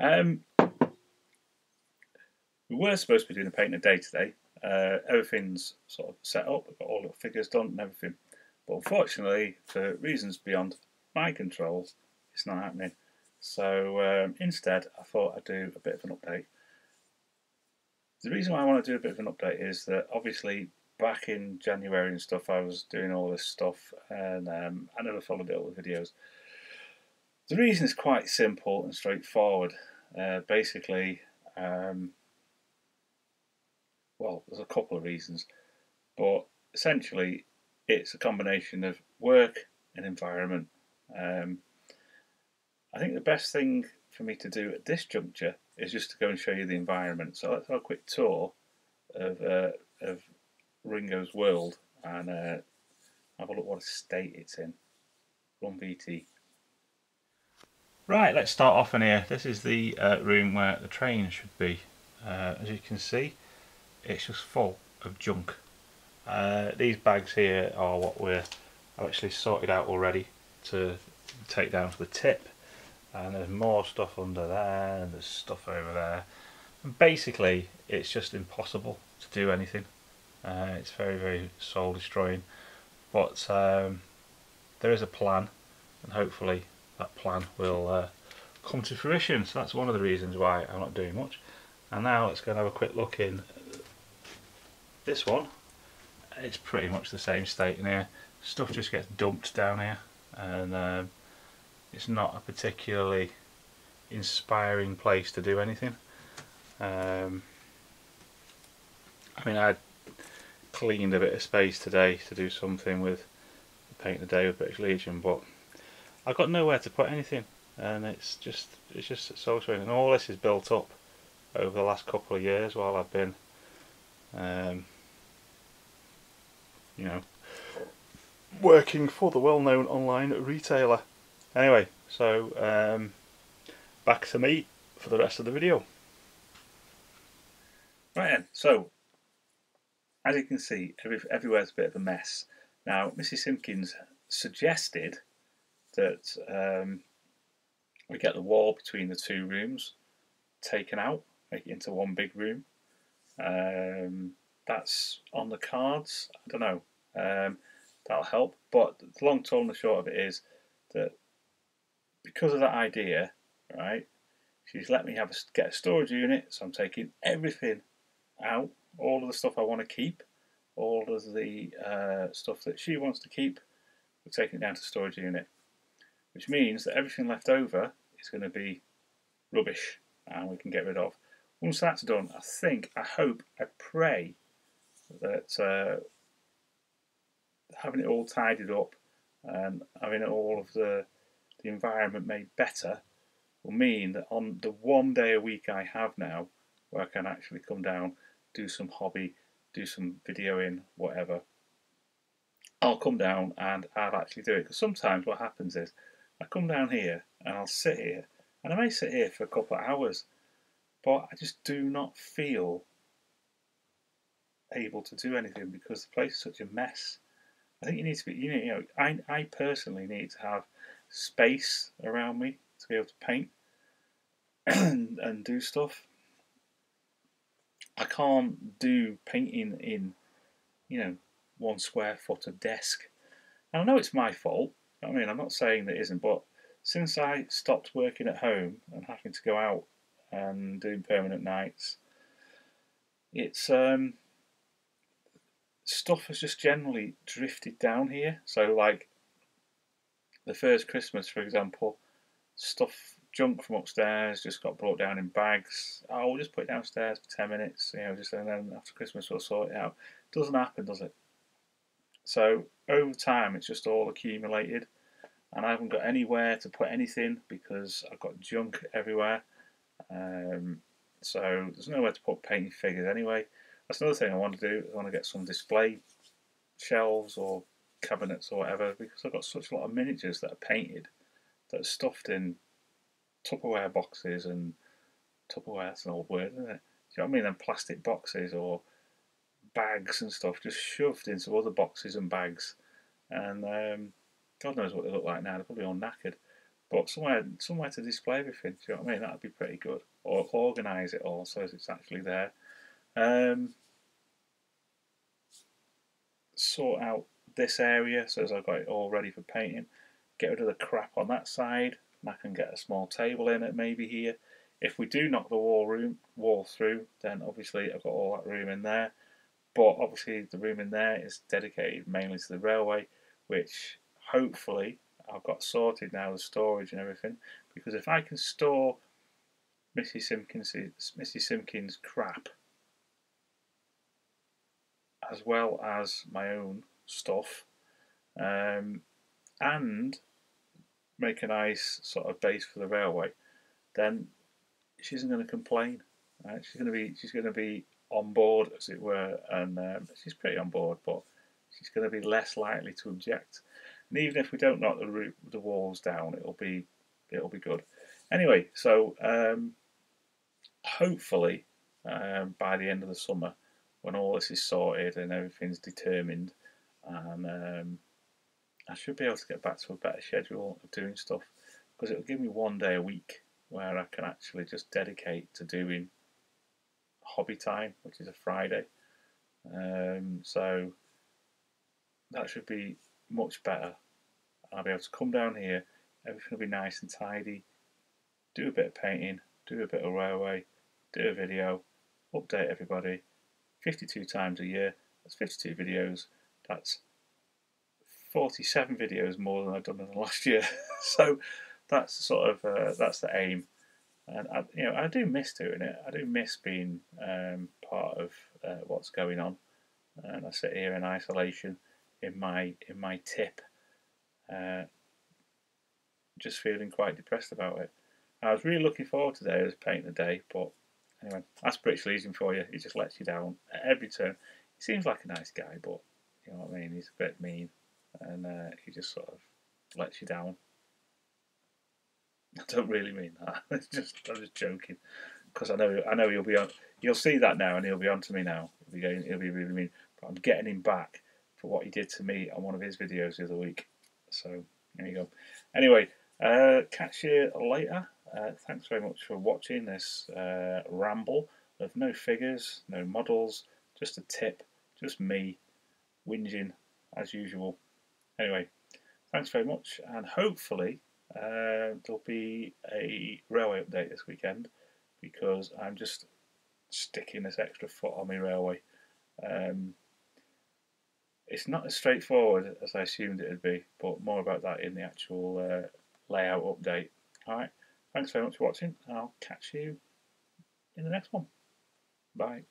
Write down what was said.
We were supposed to be doing a paint a day today. Everything's sort of set up, we've got all the figures done and everything. But unfortunately, for reasons beyond my control, it's not happening. So instead, I thought I'd do a bit of an update. The reason why I want to do a bit of an update is that obviously back in January and stuff, I was doing all this stuff and I never followed it up with videos. The reason is quite simple and straightforward. Basically, well, there's a couple of reasons, but essentially it's a combination of work and environment. I think the best thing for me to do at this juncture is just to go and show you the environment. So let's have a quick tour of Ringo's world and have a look what state it's in. Run VT. Right, let's start off in here. This is the room where the train should be. As you can see, it's just full of junk. These bags here are what I've actually sorted out already to take down to the tip, and there's more stuff under there and there's stuff over there, and basically it's just impossible to do anything. It's very, very soul destroying, but there is a plan, and hopefully that plan will come to fruition. So that's one of the reasons why I'm not doing much. And now let's go and have a quick look in this one. It's pretty much the same state in here. Stuff just gets dumped down here, and it's not a particularly inspiring place to do anything. I mean, I cleaned a bit of space today to do something with Paint the Day with British Legion, but I've got nowhere to put anything, and it's just so strange. And all this is built up over the last couple of years while I've been you know, working for the well-known online retailer. Anyway, so back to me for the rest of the video. Right then, so as you can see, everywhere's a bit of a mess. Now, Mrs. Simpkins suggested that we get the wall between the two rooms taken out, make it into one big room. That's on the cards. I don't know. That'll help. But the long, tall, and the short of it is that because of that idea, right, she's let me get a storage unit. So I'm taking everything out, all of the stuff I want to keep, all of the stuff that she wants to keep. We're taking it down to storage unit, which means that everything left over is going to be rubbish, and we can get rid of. Once that's done, I hope, I pray that having it all tidied up and having all of the environment made better will mean that on the one day a week I have now, where I can actually come down, do some hobby, do some videoing, whatever, I'll come down and I'll actually do it. Because sometimes what happens is I come down here and I'll sit here, and I may sit here for a couple of hours, but I just do not feel able to do anything because the place is such a mess. I think you need to be, I personally need to have space around me to be able to paint and do stuff. I can't do painting in, 1 square foot of desk. And I know it's my fault. I mean, I'm not saying that it isn't, but since I stopped working at home and having to go out and doing permanent nights, it's stuff has just generally drifted down here. So like the first Christmas, for example, junk from upstairs just got brought down in bags. Oh, we'll just put it downstairs for 10 minutes, and then after Christmas we'll sort it out. Doesn't happen, does it? So over time it's just all accumulated, and I haven't got anywhere to put anything because I've got junk everywhere. So there's nowhere to put painting figures anyway. That's another thing I want to do. I want to get some display shelves or cabinets or whatever, because I've got such a lot of miniatures that are painted, that are stuffed in Tupperware boxes, and Tupperware, that's an old word, isn't it? Do you know what I mean? Then plastic boxes or bags and stuff just shoved into other boxes and bags, and God knows what they look like now. They're probably all knackered. but somewhere to display everything. Do you know what I mean? That'd be pretty good. Or organise it all so it's actually there. Sort out this area so as I've got it all ready for painting. Get rid of the crap on that side, and I can get a small table in it maybe here. If we do knock the wall through, then obviously I've got all that room in there. But obviously the room in there is dedicated mainly to the railway, which hopefully I've got sorted now, the storage and everything. Because if I can store Mrs. Simpkins' crap as well as my own stuff, and make a nice sort of base for the railway, then she isn't going to complain. Right? She's going to be on board, as it were, and she's pretty on board, but she's going to be less likely to object. And even if we don't knock the walls down, it'll be good. Anyway, so hopefully by the end of the summer, when all this is sorted and everything's determined, and I should be able to get back to a better schedule of doing stuff, because it'll give me one day a week where I can actually just dedicate to doing hobby time, which is a Friday. So that should be much better. I'll be able to come down here, everything will be nice and tidy, do a bit of painting, do a bit of railway, do a video, update everybody. 52 times a year, that's 52 videos, that's 47 videos more than I've done in the last year. So that's sort of that's the aim. And I do miss doing it. I do miss being part of what's going on. And I sit here in isolation in my tip, just feeling quite depressed about it. I was really looking forward to today as paint the day, but anyway, that's British Legion for you. He just lets you down at every turn. He seems like a nice guy, but you know what I mean. He's a bit mean, and he just sort of lets you down. I don't really mean that. I'm just joking, because I know he'll be on. You'll see that now, and he'll be on to me now. He'll be really mean. But I'm getting him back for what he did to me on one of his videos the other week. So there you go. Anyway, catch you later. Thanks very much for watching this ramble of no figures, no models, just a tip, just me whinging as usual. Anyway, thanks very much, and hopefully there'll be a railway update this weekend, because I'm just sticking this extra foot on my railway. It's not as straightforward as I assumed it would be, but more about that in the actual layout update. Alright, thanks very much for watching, and I'll catch you in the next one. Bye.